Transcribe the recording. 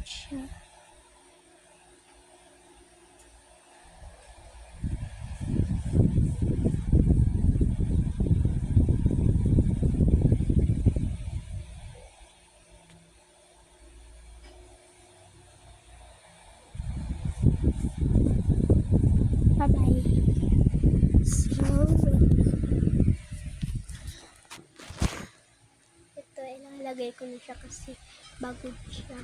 siya. Bye-bye. So, ito, ilalagay ko na siya kasi bago siya.